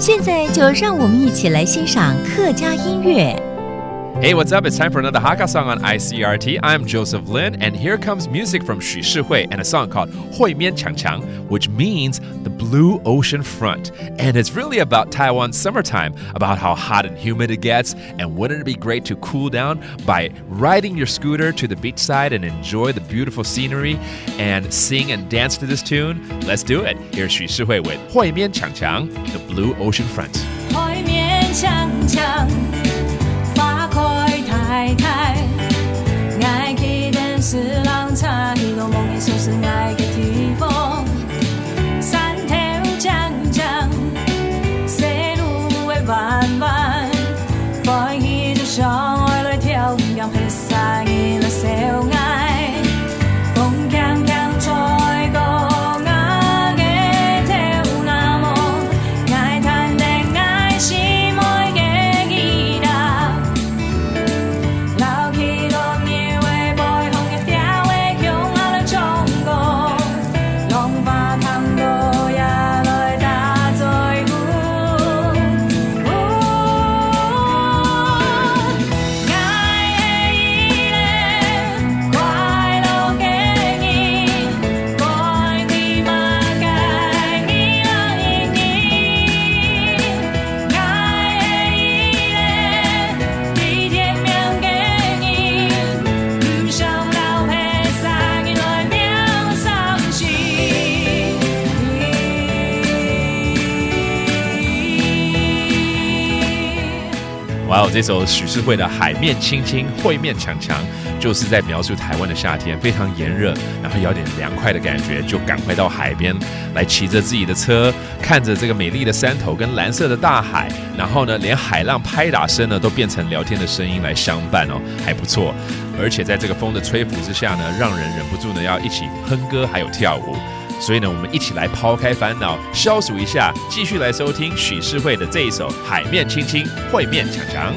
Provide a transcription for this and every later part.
现在就让我们一起来欣赏客家音乐。Hey, what's up? It's time for another Hakka song on ICRT. I'm Joseph Lin, and here comes music from Xu Shihui and a song called 会面强强, which means the blue ocean front. And it's really about Taiwan's summertime, about how hot and humid it gets, and wouldn't it be great to cool down by riding your scooter to the beachside and enjoy the beautiful scenery and sing and dance to this tune? Let's do it. Here's Xu Shihui with 会面强强, the blue ocean front. 会面强强花开太太爱去电视人插迄个梦的就是爱的地方山头长长西路的弯弯欢喜就上爱来跳跃黑山的来小爱风强强吹过我的跳那么爱谈的爱是哇哦，这首许世慧的《海面轻轻，会面强强》就是在描述台湾的夏天非常炎热，然后有点凉快的感觉，就赶快到海边来骑着自己的车，看着这个美丽的山头跟蓝色的大海，然后呢，连海浪拍打声呢都变成聊天的声音来相伴哦，还不错。而且在这个风的吹拂之下呢，让人忍不住呢要一起哼歌还有跳舞。所以呢，我们一起来抛开烦恼，消暑一下，继续来收听许世慧的这一首《海面轻轻，会面强强》。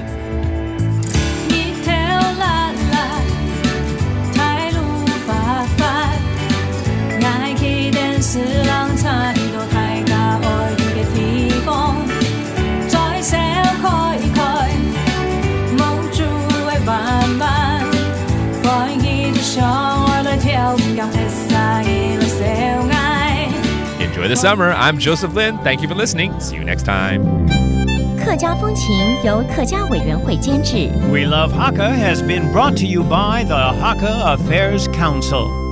日头辣辣，太阳发发，爱去电视人插迄个大家爱去的地方，再小开开，梦住的慢慢，欢喜就上爱来跳跃的山来小爱。Enjoy the summer. I'm Joseph Lin. Thank you for listening. See you next time. 客家风情由客家委员会监制。 We Love Hakka has been brought to you by the Hakka Affairs Council.